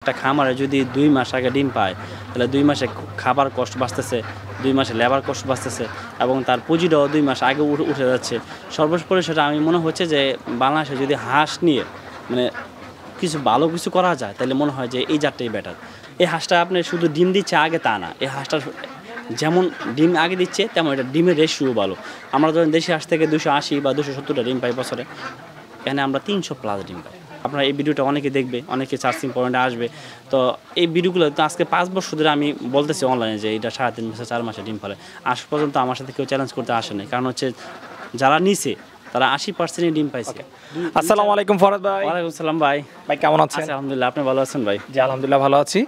একটা খামারে যদি ২ মাস আগে ডিম পায়, তাহলে ২ মাসে খাবার কষ্ট বাঁচতেছে, ২ মাসে লেবার কষ্ট বাঁচতেছে এবং তার পুঁজিটাও ২ মাস আগে উঠে যাচ্ছে। সর্বোপরি সেটা আমি মনে হচ্ছে যে বাংলাদেশে যদি হাঁস নিয়ে মানে ভালো কিছু করা যায়, তাহলে মনে হয় যে এই জাতটাই বেটার। এই হাঁসটা আপনি শুধু ডিম দিচ্ছে আগে তা না। এই হাঁসটার যেমন ডিম আগে দিচ্ছে, তেমন এটা ডিমের রেশিও ভালো। আমরা ধরেন দেশি হাঁস থেকে ২৮০ বা ২৭০টা ডিম পাই বছরে, এখানে আমরা ৩০০+ ডিম পাই। আপনারা এই ভিডিওটা অনেকে দেখবে, অনেকে সার্চিং পয়েন্টে আসবে। তো এই ভিডিওগুলো তো আজকে ৫ বছর ধরে আমি বলতেছি অনলাইনে যে এটা ৩.৫ মাসে ৪ মাসে ডিম ফেলে। আজ পর্যন্ত আমার সাথে কেউ চ্যালেঞ্জ করতে আসেনি, কারণ হচ্ছে যারা নিছে তারা ৮০%ই ডিম পাইছে। আসসালামু আলাইকুম ফরাদ ভাই। ওয়ালাইকুম সালাম ভাই। ভাই কেমন আছেন? আলহামদুলিল্লাহ, আপনি ভালো আছেন ভাই? জি আলহামদুলিল্লাহ ভালো আছি।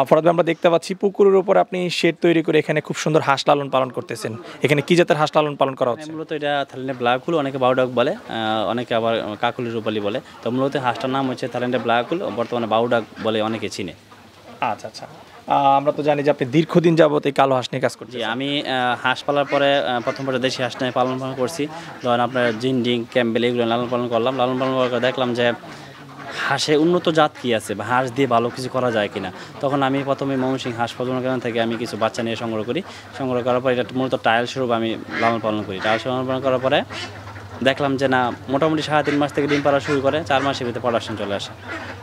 ফরাদ ভাই, আমরা দেখতে পাচ্ছি পুকুরের উপর আপনি শেড তৈরি করে এখানে খুব সুন্দর হাঁস লালন পালন করতেছেন। এখানে কি জাতের হাঁস লালন পালন করা হচ্ছে? মূলত এটা থাইল্যান্ডের ব্ল্যাকহুল, অনেকে বাউডাক বলে, অনেকে আবার কাকুলি রূপালি বলে। তো মূলত হাঁসটার নাম হচ্ছে থাইল্যান্ডের ব্ল্যাকহুল, বর্তমানে বাউডাক বলে অনেকে চিনে। আচ্ছা আচ্ছা, আমরা তো জানি যে আপনি দীর্ঘদিন যাবত এই কালো হাঁস নিয়ে কাজ করছেন। জি, আমি হাঁস পালার পরে প্রথম দেশি হাঁস নিয়ে পালন করছি। ধরেন আপনার জিন্ডিং, ক্যাম্বেল এগুলো লালন পালন করলাম। লালন পালন করার পর দেখলাম যে হাঁসে উন্নত জাত কী আছে বা হাঁস দিয়ে ভালো কিছু করা যায় কিনা। তখন আমি প্রথমে ময়মনসিংহ হাঁস প্রজনন কেন্দ্র থেকে আমি কিছু বাচ্চা নিয়ে সংগ্রহ করি। সংগ্রহ করার পর এটা মূলত ট্রায়াল স্বরূপ আমি লালন পালন করি। ট্রায়াল লালন পালন করার পরে দেখলাম যে না, মোটামুটি ৩.৫ মাস থেকে ডিম পাড়া শুরু করে, ৪ মাসের ভিতরে প্রোডাকশন চলে আসে।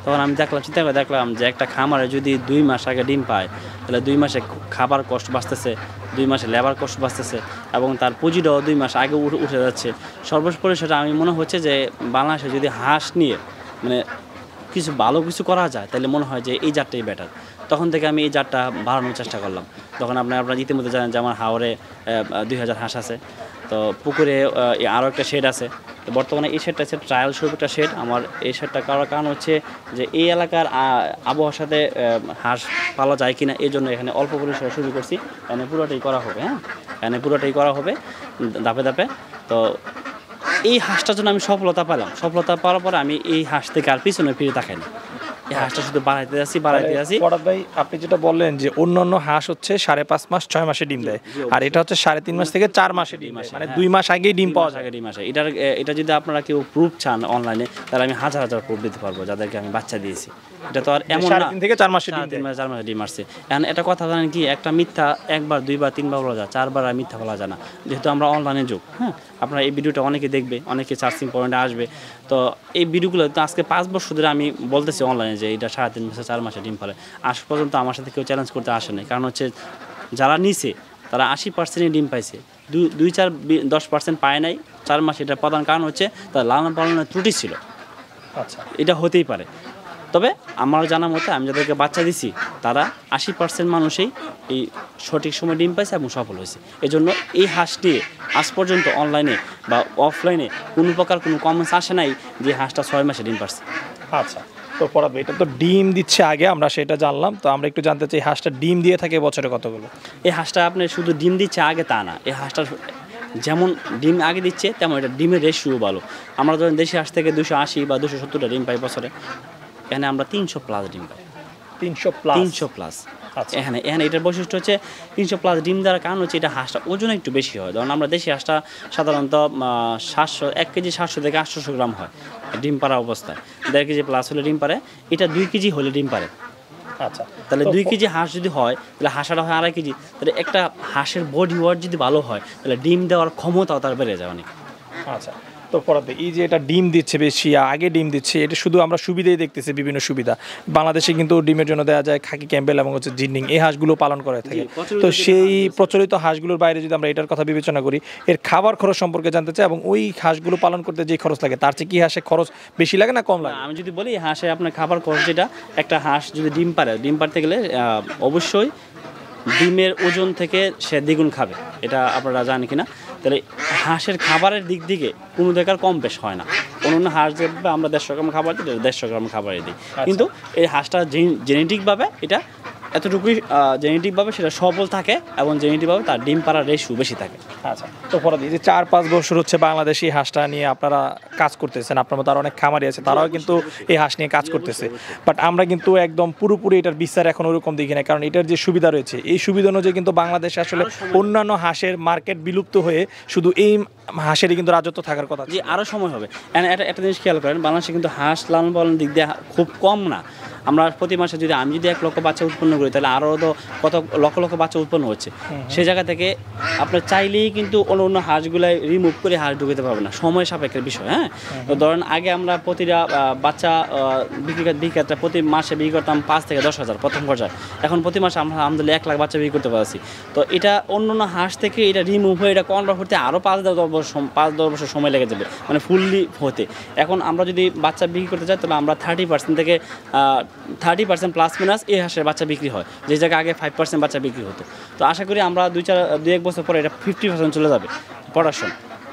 তখন আমি চিন্তা করে দেখলাম যে একটা খামারে যদি ২ মাস আগে ডিম পায়, তাহলে ২ মাসে খাবার কষ্ট বাঁচতেছে, ২ মাসে লেবার কষ্ট বাঁচতেছে এবং তার পুঁজিটাও ২ মাস আগে উঠে যাচ্ছে। সর্বোপরি সেটা আমি মনে হচ্ছে যে বাংলাদেশে যদি হাঁস নিয়ে ভালো কিছু করা যায়, তাহলে মনে হয় যে এই জাতটাই বেটার। তখন থেকে আমি এই জাতটা বাড়ানোর চেষ্টা করলাম। তখন আপনারা ইতিমধ্যে জানেন যে আমার হাওরে ২০০০ হাঁস আছে। তো পুকুরে আরও একটা শেড আছে। তো বর্তমানে এই শেডটা হচ্ছে ট্রায়াল স্বরূপ একটা শেড। আমার এই শেডটা করার কারণ হচ্ছে যে এই এলাকার আবহাওয়ার সাথে হাঁস পালা যায় কিনা, এই জন্য এখানে অল্প পরিসরে শুরু করছি। এখানে পুরোটাই করা হবে, এখানে পুরোটাই করা হবে ধাপে ধাপে। তো এই হাঁসটার জন্য আমি সফলতা পেলাম। সফলতা পাওয়ার পরে আমি এই হাঁস থেকে আর পিছনে ফিরে তাকাই না। এই হাঁসটা শুধু বাড়াইতে যাচ্ছি। ফরাদ ভাই, আপনি যেটা বললেন যে অন্যান্য হাঁস হচ্ছে ৫.৫ মাস ৬ মাসে ডিম দেয়, আর এটা হচ্ছে ৩.৫ মাস থেকে ৪ মাসে ডিম দেয়, মানে ২ মাস আগেই ডিম পাওয়া যায়। ডিম আসে। এটা যদি আপনারা কেউ প্রুফ চান অনলাইনে, তাহলে আমি হাজার হাজার প্রুফ দিতে পারবো যাদেরকে আমি বাচ্চা দিয়েছি। এটা তো আর এমন না ৩.৫ থেকে ৪ মাসে ডিম ৪ মাসে ডিম আসছে। এখন এটা কথা জানেন কি, একটা মিথ্যা একবার, দুইবার, তিনবার বলা যায়, ৪বার আর মিথ্যা বলা যায় না, যেহেতু আমরা অনলাইনে যুগ। আপনারা এই ভিডিওটা অনেকে দেখবে, অনেকে সার্চিং পয়েন্টে আসবে। তো এই ভিডিওগুলো তো আজকে ৫ বছর ধরে আমি বলতেছি অনলাইনে যে এটা ৩.৫ মাসে ৪ মাসে ডিম ফেলে। আজ পর্যন্ত আমার সাথে কেউ চ্যালেঞ্জ করতে আসেনি, কারণ হচ্ছে যারা নিছে তারা ৮০%ই ডিম পাইছে। ২-৪-১০% পায় নাই ৪ মাসে। এটার প্রধান কারণ হচ্ছে তার লালন পালনের ত্রুটি ছিল। আচ্ছা, এটা হতেই পারে। তবে আমার জানা মতে আমি যাদেরকে বাচ্চা দিছি, তারা ৮০% মানুষই এই সঠিক সময় ডিম পাইছে এবং সফল হয়েছে। এজন্য এই হাঁসটি আজ পর্যন্ত অনলাইনে বা অফলাইনে কোনো প্রকার কোনো কমেন্টস আসে নাই যে হাঁসটা ৬ মাসে ডিম পারছে। আচ্ছা, তো পড়াবে এটা তো ডিম দিচ্ছে আগে, আমরা সেটা জানলাম। তো আমরা একটু জানতে চাই হাঁসটা ডিম দিয়ে থাকে বছরে কতগুলো? এই হাঁসটা আপনি শুধু ডিম দিচ্ছে আগে তা না। এই হাঁসটার যেমন ডিম আগে দিচ্ছে, তেমন এটা ডিমের রেশিও ভালো। আমরা ধরেন দেশি হাঁস থেকে ২৮০ বা ২৭০টা ডিম পাই বছরে, এখানে আমরা ৩০০+ ডিম পাই। ৩০০+। এখানে এটার বৈশিষ্ট্য হচ্ছে ৩০০+ ডিম দেওয়ার কারণ হচ্ছে এটা হাঁসটা ওজন একটু বেশি হয়। ধরুন আমরা দেশি হাঁসটা সাধারণত 1 কেজি 700 থেকে 800 গ্রাম হয় ডিম পাড়া অবস্থায়। 1.5 কেজি প্লাস হলে ডিম পারে, এটা 2 কেজি হলে ডিম পারে। আচ্ছা, তাহলে 2 কেজি হাঁস যদি হয়, তাহলে হাঁসটা হয় 2.5 কেজি। তাহলে একটা হাঁসের বডি ওয়েট যদি ভালো হয়, তাহলে ডিম দেওয়ার ক্ষমতাও তার বেড়ে যায় অনেক। আচ্ছা, তো পড়াবে এই যে এটা ডিম দিচ্ছে বেশি, আগে ডিম দিচ্ছে, এটা শুধু আমরা সুবিধাই দেখতেছি, বিভিন্ন সুবিধা। বাংলাদেশে কিন্তু ডিমের জন্য দেওয়া যায় খাকি ক্যাম্বেল এবং হচ্ছে জিন্ডিং, এই হাঁসগুলো পালন করে থাকে। তো সেই প্রচলিত হাঁসগুলোর বাইরে যদি আমরা এটার কথা বিবেচনা করি, এর খাবার খরচ সম্পর্কে জানতে চাই, এবং ওই হাঁসগুলো পালন করতে যে খরচ লাগে তার চেয়ে কি হাঁসে খরচ বেশি লাগে না কম লাগে? আমি যদি বলি হাঁসে আপনার খাবার খরচ যেটা, একটা হাঁস যদি ডিম পারে, ডিম পারতে গেলে অবশ্যই ডিমের ওজন থেকে সে দ্বিগুণ খাবে। এটা আপনারা জানেন কিনা? তাহলে হাঁসের খাবারের দিক থেকে কোনো জায়গার কম বেশ হয় না। অন্য হাঁস যেভাবে আমরা 150 গ্রাম খাবার দিই, 150 গ্রাম খাবারই দিই। কিন্তু এই হাঁসটা জেনেটিকভাবে এটা এতটুকুই জেনেটিকভাবে সেটা সবল থাকে এবং জেনেটিকভাবে তার ডিম পাড়ার রেশিও বেশি থাকে। আচ্ছা, তো পরে এই যে ৪-৫ বছর হচ্ছে বাংলাদেশি হাঁসটা নিয়ে আপনারা কাজ করতেছেন, আপনার মতো আর অনেক খামারি আছে, তারাও কিন্তু এই হাঁস নিয়ে কাজ করতেছে। বাট আমরা কিন্তু একদম পুরোপুরি এটার বিচার এখন ওরকম দেখি না, কারণ এটার যে সুবিধা রয়েছে, এই সুবিধা অনুযায়ী কিন্তু বাংলাদেশে আসলে অন্যান্য হাঁসের মার্কেট বিলুপ্ত হয়ে শুধু এই হাঁসেরই কিন্তু রাজত্ব থাকার কথা। যে আরও সময় হবে। একটা জিনিস খেয়াল করেন, বাংলাদেশে কিন্তু হাঁস লালন পালনের দিক দিয়ে খুব কম না, আমরা প্রতি মাসে যদি আমি যদি 1 লক্ষ বাচ্চা উৎপন্ন করি তাহলে আরও তো কত লক্ষ লক্ষ বাচ্চা উৎপন্ন হচ্ছে। সেই জায়গা থেকে আপনার চাইলেই কিন্তু অন্য অন্য হাঁসগুলাই রিমুভ করে হাঁস ঢুকাতে পারবে না, সময় সাপেক্ষের বিষয়। হ্যাঁ, তো ধরেন আগে আমরা প্রতিটা বাচ্চা বিক্রি প্রতি মাসে বিক্রি করতাম 5 থেকে 10 হাজার প্রথম পর্যায়ে, এখন প্রতি মাসে আমরা আলহামদুলিল্লাহ 1 লাখ বাচ্চা বিক্রি করতে পারছি। তো এটা অন্য অন্য হাঁস থেকে এটা রিমুভ হয়ে এটা কনভার্ট হতে আরও 5-10 বছর সময় লেগে যাবে, মানে ফুললি হতে। এখন আমরা যদি বাচ্চা বিক্রি করতে চাই তাহলে আমরা 30% থেকে 30% প্লাস মাইনাস এই হাঁসের বাচ্চা বিক্রি হয়, যে জায়গায় আগে 5% বাচ্চা বিক্রি হতো। তো আশা করি আমরা 2-1 বছর পরে এটা 50% চলে যাবে প্রোডাকশন।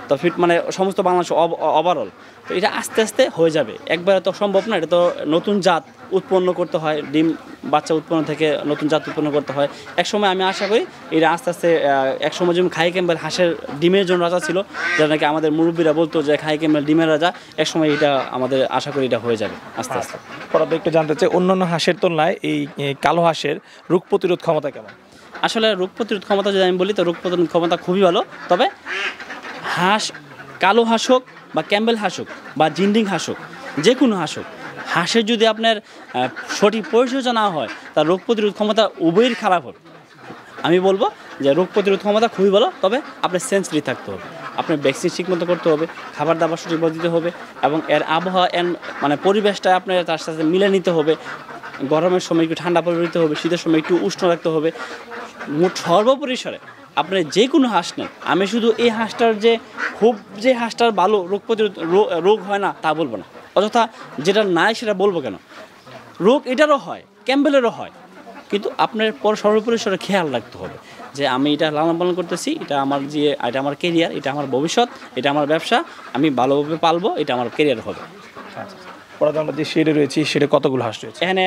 তো মানে সমস্ত বাংলাদেশ ওভারঅল তো এটা আস্তে আস্তে হয়ে যাবে, একবারে তো সম্ভব না। এটা তো নতুন জাত উৎপন্ন করতে হয়, ডিম বাচ্চা উৎপন্ন থেকে নতুন জাত উৎপন্ন করতে হয়। একসময় আমি আশা করি এটা আস্তে আস্তে, একসময় যেমন খাই ক্যাম্বেল হাঁসের ডিমের জন্য রাজা ছিল, যেটা নাকি আমাদের মুরব্বীরা বলতো যে খাই ক্যাম্বেল ডিমের রাজা, একসময় এটা আমাদের আশা করি এটা হয়ে যাবে আস্তে আস্তে। পরাদ একটু জানতে চাই, অন্যান্য হাঁসের তুলনায় এই কালো হাঁসের রোগ প্রতিরোধ ক্ষমতা কেমন? আসলে রোগ প্রতিরোধ ক্ষমতা যদি আমি বলি তো রোগ প্রতিরোধ ক্ষমতা খুবই ভালো। তবে হাঁস, কালো হাঁস হোক বা ক্যাম্বেল হাঁস হোক বা জিন্ডিং হাঁস হোক, যে কোনো হাঁস হোক, হাঁসের যদি আপনার সঠিক পরিচর্যা না হয় তার রোগ প্রতিরোধ ক্ষমতা উভয়ের খারাপ হবে। আমি বলবো যে রোগ প্রতিরোধ ক্ষমতা খুবই ভালো, তবে আপনার সেন্সিটিভ থাকতে হবে, আপনার ভ্যাকসিন ঠিকমতো করতে হবে, খাবার দাবার সঠিকভাবে দিতে হবে, এবং এর আবহাওয়া মানে পরিবেশটা আপনার তার সাথে মিলে নিতে হবে। গরমের সময় একটু ঠান্ডা পরিবেশ দিতে হবে, শীতের সময় একটু উষ্ণ রাখতে হবে। মোট সর্বপরিসরে আপনি যে কোনো হাঁস নেন, আমি শুধু এই হাঁসটার যে হাঁসটার ভালো রোগ প্রতিরোধ রোগ হয় না তা বলবো না, অযথা যেটা নাই সেটা বলবো কেন। রোগ এটারও হয়, ক্যাম্বেলেরও হয়, কিন্তু আপনার সর্বপরিসরে খেয়াল রাখতে হবে যে আমি এটা লালন পালন করতেছি, এটা আমার কেরিয়ার, এটা আমার ভবিষ্যৎ, এটা আমার ব্যবসা, আমি ভালোভাবে পালবো, এটা আমার কেরিয়ার হবে। পরাদ আমরা যে শেডে রয়েছি, শেডে কতগুলো হাঁস রয়েছে? এখানে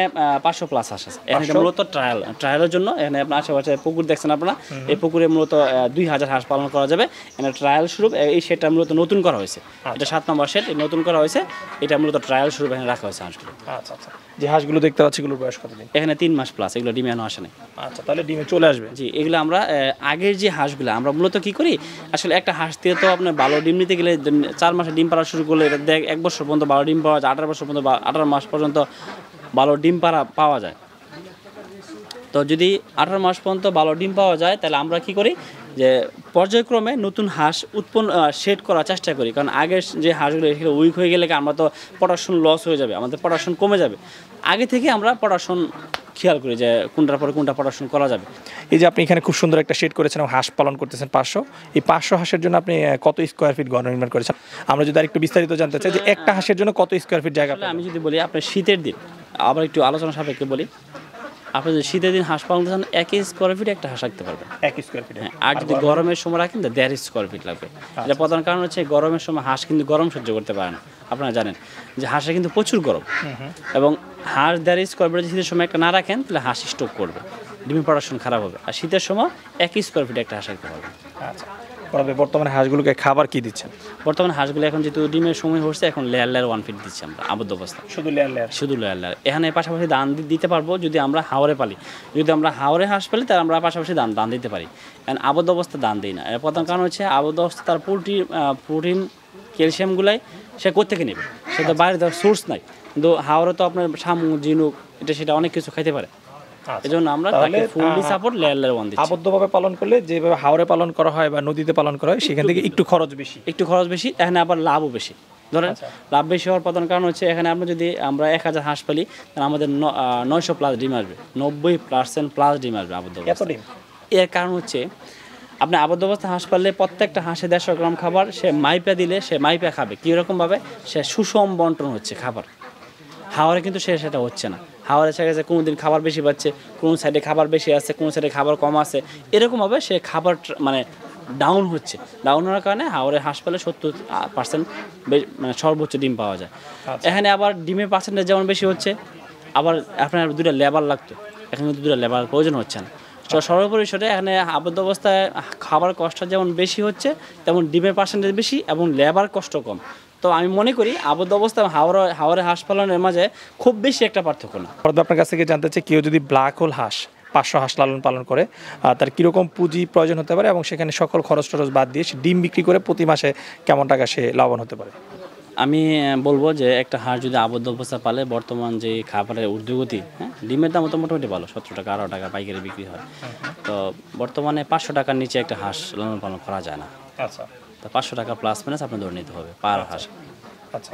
500 প্লাস হাঁস আছে। এখানে মূলত ট্রায়ালের জন্য এখানে আপনার আশেপাশে পুকুর দেখছেন আপনারা, এই পুকুরে মূলত 2000 হাঁস পালন করা যাবে। এখানে ট্রায়াল স্বরূপ এই শেডটা মূলত নতুন করা হয়েছে, এটা 7 নম্বর শেড নতুন করা হয়েছে, এটা মূলত ট্রায়াল স্বরূপ এখানে রাখা হয়েছে হাঁসগুলো। আচ্ছা আচ্ছা, যে হাঁসগুলো দেখতে পাচ্ছি এগুলোর বয়স কতদিন? এখানে 3 মাস প্লাস, এগুলো ডিমে এখনো আসে নাই। আচ্ছা, তাহলে ডিমে চলে আসবে? জি, এগুলো আমরা আগের যে হাঁসগুলো আমরা মূলত কী করি, আসলে একটা হাঁস দিয়ে তো আপনার ভালো ডিম নিতে গেলে 4 মাসে ডিম পাড়া শুরু করলে এটা 1 বছর পর্যন্ত ভালো ডিম পাওয়া যায়, 18 বছর পর্যন্ত 18 মাস পর্যন্ত ভালো ডিম পাওয়া যায়। তো যদি 18 মাস পর্যন্ত ভালো ডিম পাওয়া যায় তাহলে আমরা কি করি যে পর্যায়ক্রমে নতুন হাঁস সেট করার চেষ্টা করি, কারণ আগের যে হাঁসগুলো এগুলো উইক হয়ে গেলে আমরা তো প্রোডাকশন লস হয়ে যাবে, আমাদের প্রোডাকশন কমে যাবে। আগে থেকে আমরা প্রোডাকশন খেয়াল করি যে কোনটার পরে কোনটা প্রোডাকশন করা যাবে। এই যে আপনি এখানে খুব সুন্দর একটা শেড করেছেন এবং হাঁস পালন করতেছেন 500, এই 500 হাঁসের জন্য আপনি কত স্কোয়ার ফিট ঘর নির্মাণ করেছেন? আমরা যদি আরেকটু বিস্তারিত জানতে চাই যে একটা হাঁসের জন্য কত স্কোয়ার ফিট জায়গা? আমি যদি বলি আপনার শীতের দিন, আবার একটু আলোচনা সাপেক্ষে বলি, আপনি যদি শীতের দিন হাঁস পালন করতে চান 1 স্কোয়ার ফিট একটা হাঁস রাখতে পারবেন, 1 স্কোয়ার ফিট। হ্যাঁ, আর যদি গরমের সময় রাখেন তো 1.5 স্কোয়ার ফিট লাগবে। এটা প্রধান কারণ হচ্ছে গরমের সময় হাঁস কিন্তু গরম সহ্য করতে পারে না। আপনারা জানেন যে হাঁসের কিন্তু প্রচুর গরম, এবং হাঁস 1.5 স্কোয়ার ফিট শীতের সময় একটা না রাখেন তাহলে হাঁস স্টক করবে, ডিমের প্রোডাকশন খারাপ হবে। আর শীতের সময় 1 স্কোয়ার ফিট একটা হাঁস রাখতে পারবেন। আচ্ছা, বর্তমানে হাঁসগুলোকে খাবার কি দিচ্ছেন? বর্তমানে হাঁসগুলো এখন যেহেতু ডিমের সময় হচ্ছে, এখন লেয়ার 1 ফিট দিচ্ছি আমরা আবদ্ধ অবস্থা, শুধু লেয়ার। এখানে পাশাপাশি দান দিতে পারবো যদি আমরা হাওরে পালি। যদি আমরা হাওরে হাঁস পালি তাহলে আমরা পাশাপাশি দান দিতে পারি, কারণ আবদ্ধ অবস্থা দান দিই না। এর প্রধান কারণ হচ্ছে আবদ্ধ অবস্থা তার প্রোটিন ক্যালসিয়ামগুলাই সে কোত্থেকে নেবে, সে তো বাইরে দেওয়ার সোর্স নাই। কিন্তু হাওরে তো আপনার শামুক, ঝিনুক, সেটা অনেক কিছু খাইতে পারে, এজন্য আমরা তাকে ফুললি সাপোর্ট লেয়ার 1 দিচ্ছি। আবদ্ধভাবে পালন করলে যেভাবে হাওরে পালন করা হয় বা নদীতে পালন করা হয় সেখান থেকে একটু খরচ বেশি, এখানে আবার লাভও বেশি। ধরেন লাভ বেশি হওয়ার প্রধান কারণ হচ্ছে এখানে আমরা 1000 হাঁস পালি তাহলে আমাদের 900 প্লাস ডিম আসবে, 90% প্লাস ডিম আসবে আবদ্ধ অবস্থা। এর কারণ হচ্ছে আপনি আবদ্ধ অবস্থা হাঁস পাললে প্রত্যেকটা হাঁসে 150 গ্রাম খাবার সে মাইপা দিলে সে মাইপা খাবে। কীরকমভাবে? সে সুষম বন্টন হচ্ছে খাবার। হাওয়ারে কিন্তু সেটা হচ্ছে না। হাওয়ারে দেখা যাচ্ছে কোনো দিন খাবার বেশি পাচ্ছে, কোনো সাইডে খাবার বেশি আছে, কোনো সাইডে খাবার কম আছে, এরকমভাবে সে খাবার মানে ডাউন হওয়ার কারণে হাওরে হাঁস পালে 70% মানে সর্বোচ্চ ডিম পাওয়া যায়। এখানে আবার ডিমের পার্সেন্টেজ যেমন বেশি হচ্ছে, আবার আপনার 2টা লেবার লাগতো, এখানে কিন্তু 2টা লেবার প্রয়োজন হচ্ছে না। তো সর্বপরিসরে এখানে আবদ্ধ অবস্থায় খাবার কষ্ট যেমন বেশি হচ্ছে তেমন ডিমের পার্সেন্টেজ বেশি এবং লেবার কষ্ট কম। তো আমি মনে করি আবদ্ধ অবস্থায় হাওরে হাঁস পালনের মাঝে খুব বেশি একটা পার্থক্য না। আপনার কাছ থেকে জানতে চাই, কেউ যদি ব্ল্যাক হোল হাঁস 500 হাঁস লালন পালন করে তার কীরকম পুঁজি প্রয়োজন হতে পারে এবং সেখানে সকল খরচ টরচ বাদ দিয়ে সে ডিম বিক্রি করে প্রতি মাসে কেমন টাকা সে লাভবান হতে পারে? আমি বলবো যে একটা হাঁস যদি আবদ্ধ অবস্থা পালে বর্তমান যে খাবারের ঊর্ধ্বগতি, হ্যাঁ, ডিমের দাম তো মোটামুটি ভালো, 17 টাকা 18 টাকা পাইকারি বিক্রি হয়। তো বর্তমানে 500 টাকার নিচে একটা হাঁস লালন পালন করা যায় না। আচ্ছা তো 500 টাকা প্লাস মাইনাস আপনার ধরে নিতে হবে পার হাঁস। আচ্ছা,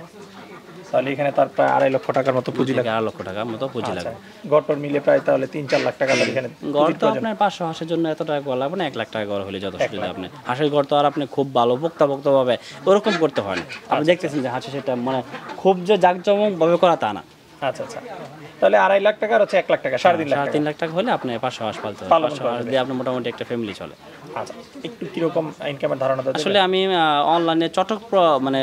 তাহলে এখানে তার প্রায় 2.5 লক্ষ টাকার মতো পুঁজি লাগে। 2 লক্ষ টাকার মতো পুঁজি লাগবে। গড় মিলে প্রায় তাহলে 3-4 লাখ টাকা তার এখানে গড় তো আপনার 500 হাঁসের জন্য এত টাকা গড় লাগবে না, 1 লাখ টাকা গড় হলে যথেষ্ট। যদি আপনি হাঁসের গড় তো আর আপনি খুব ভালো পোক্তভাবে ওরকম করতে হয় না। আপনি দেখতেছেন যে হাঁসের সেটা মানে খুব যে জাঁকজমকভাবে করা তা না। আচ্ছা আচ্ছা, তাহলে 2.5 লাখ টাকা আর হচ্ছে 1 লাখ টাকা, 3.5 লাখ টাকা। 3.5 লাখ টাকা হলে আপনি 500 হাঁস পালতে হবে। 500 হাঁস দিয়ে আপনার মোটামুটি একটা ফ্যামিলি চলে। আচ্ছা, একটু কিরকম ইনকামের ধারণা দেন? আসলে আমি অনলাইনে মানে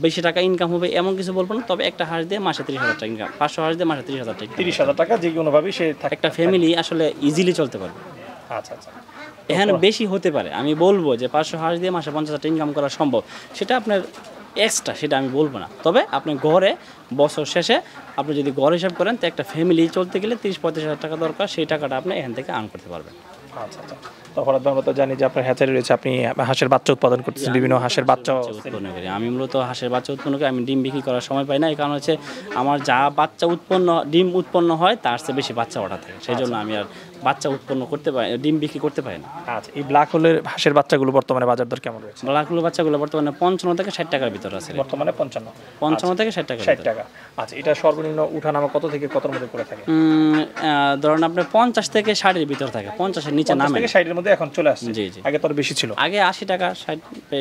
বেশি টাকা ইনকাম হবে এমন কিছু বলবো না, তবে একটা হাঁস দিয়ে মাসে 30,000 টাকা ইনকাম, 500 হাঁস দিয়ে মাসে 30,000 টাকা, 30,000 টাকা যে কোনোভাবেই সে একটা ফ্যামিলি আসলে ইজিলি চলতে পারবে। আচ্ছা আচ্ছা, এখানে বেশি হতে পারে, আমি বলবো যে 500 হাঁস দিয়ে মাসে 50,000 টাকা ইনকাম করা সম্ভব, সেটা আপনার এক্সট্রা, সেটা আমি বলবো না। তবে আপনি গড়ে বছর শেষে আপনি যদি গড় হিসাব করেন তো একটা ফ্যামিলি চলতে গেলে 30-35,000 টাকা দরকার, সেই টাকাটা আপনি এখান থেকে আর্ন করতে পারবেন। আচ্ছা আচ্ছা, তখন আমরা তো জানি যে আপনার হ্যাচারি রয়েছে, আপনি হাঁসের বাচ্চা উৎপাদন করতেছেন, বিভিন্ন হাঁসের বাচ্চা উৎপন্ন করি। আমি মূলত হাঁসের বাচ্চা উৎপন্ন করি, আমি ডিম বিক্রি করার সময় পাই না। এই কারণ হচ্ছে আমার যা বাচ্চা ডিম উৎপন্ন হয় তার চেয়ে বেশি বাচ্চা ওঠা থাকে, সেই জন্য আমি আর বাচ্চা উৎপন্ন করতে পারি, ডিম বিক্রি করতে পারি না। আচ্ছা, এই ব্ল্যাক হোলের হাঁসের বাচ্চাগুলো বর্তমানে বাজার দর কেমন রয়েছে? ব্ল্যাক হোলের বাচ্চাগুলো বর্তমানে 55 থেকে 60 টাকার ভিতরে আছে। বর্তমানে 55 থেকে 60 টাকা। 60 টাকা। আচ্ছা, এটা সর্বনিম্ন উঠানামা কত থেকে কতর মধ্যে করে থাকে? ধরুন আপনার 50 থেকে 60 এর ভিতর থাকে, 50-এর নিচে নামে। 50 থেকে 60 এর মধ্যে এখন চলে আসছে। জি জি, আগে তো বেশি ছিল, আগে 80 টাকা 60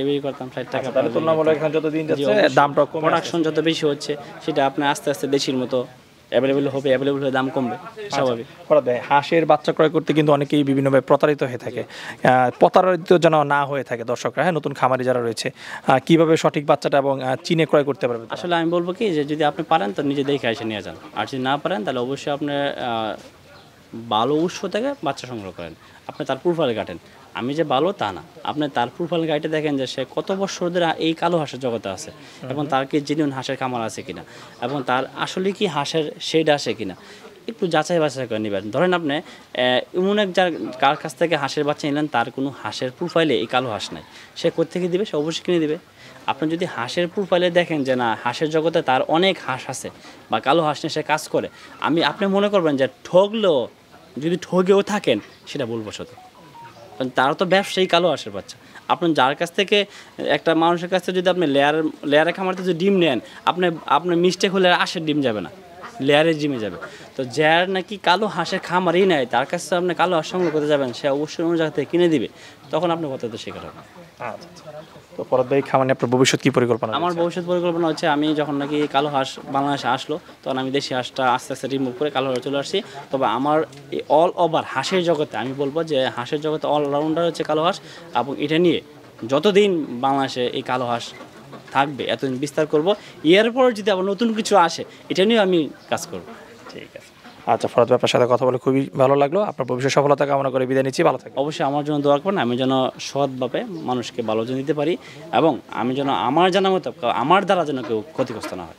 বিক্রি করতাম, 60 টাকা। তাহলে তুলনামূলক এখন যত দিন যাচ্ছে দামটা কমে, প্রোডাকশন যত বেশি হচ্ছে সেটা আপনি আস্তে আস্তে দেশির মতো অ্যাভেলেবল হলে দাম কমবে, স্বাভাবিক। হাঁসের বাচ্চা ক্রয় করতে কিন্তু অনেকেই বিভিন্নভাবে প্রতারিত হয়ে থাকে, প্রতারিত যেন না হয়ে থাকে দর্শকরা, হ্যাঁ, নতুন খামারি যারা রয়েছে, কিভাবে সঠিক বাচ্চাটা এবং চিনে ক্রয় করতে পারবে? আসলে আমি বলবো কি যে যদি আপনি পারেন তো নিজে দেখে এসে নিয়ে যান, আর যদি না পারেন তাহলে অবশ্যই আপনি ভালো উৎস থেকে বাচ্চা সংগ্রহ করেন, আপনি তার প্রোফাইল কাটেন। আমি যে ভালো তা না, আপনি তার প্রোফাইল গাইডে দেখেন যে সে কত বছর ধরে এই কালো হাঁসের জগতে আছে, এবং তার কি জেনুইন হাঁসের খামার আছে কিনা, এবং তার আসলে কি হাঁসের শেড আসে কিনা, একটু যাচাই বাছাই করে নেবেন। ধরেন আপনি এমন কার কাছ থেকে হাঁসের বাচ্চা নিলেন, তার কোনো হাঁসের প্রোফাইলে এই কালো হাঁস নাই, সে কোত্থেকে দিবে? সে অবশ্যই কিনে দিবে। আপনি যদি হাঁসের প্রোফাইলে দেখেন যে না, হাঁসের জগতে তার অনেক হাঁস আছে বা কালো হাঁস নিয়ে সে কাজ করে, আপনি মনে করবেন যে যদি ঠগেও থাকেন সেটা ভুলবশত, কারণ তারা তো ব্যবসায়ী কালো হাঁসের বাচ্চা। আপনি যার কাছ থেকে, একটা মানুষের কাছ থেকে যদি আপনি লেয়ারের খামারতে যদি ডিম নেন, আপনার মিস্টেক হলে আঁশের ডিম যাবে না, লেয়ারের ডিমে যাবে। তো যার নাকি কালো হাঁসের খামারই নেয়, তার কাছ থেকে আপনি কালো হাঁস সংগ্রহ করতে যাবেন, সে অবশ্যই অন্য জায়গা থেকে কিনে দিবে, তখন আপনি কত শিকার হবেন। তো পরত ভাই, খামারে আপনার ভবিষ্যৎ কি পরিকল্পনা? আমার ভবিষ্যৎ পরিকল্পনা হচ্ছে, আমি যখন নাকি কালো হাঁস বাংলাদেশে আসলো, তখন আমি দেশি হাঁসটা আস্তে আস্তে রিমুভ করে কালো হাঁসে চলে আসছি। তবে আমার এই অল ওভার হাঁসের জগতে আমি বলবো যে হাঁসের জগতে অলরাউন্ডার হচ্ছে কালো হাঁস, এবং এটা নিয়ে যতদিন বাংলাদেশে এই কালো হাঁস থাকবে এতদিন বিস্তার করব। এরপর যদি আবার নতুন কিছু আসে, এটা নিয়ে আমি কাজ করব। ঠিক আছে। আচ্ছা ফরহাদ ভাই, আপনার সাথে কথা বলে খুবই ভালো লাগলো। আপনার ভবিষ্যৎ সফলতা কামনা করে বিদায় নিচ্ছি, ভালো থাকবেন। অবশ্যই আমার জন্য দোয়া করবেন, আমি যেন সৎভাবে মানুষকে ভালো দিতে পারি, এবং আমি যেন আমার জানা মতো আমার দ্বারা যেন কেউ ক্ষতিগ্রস্ত না হয়।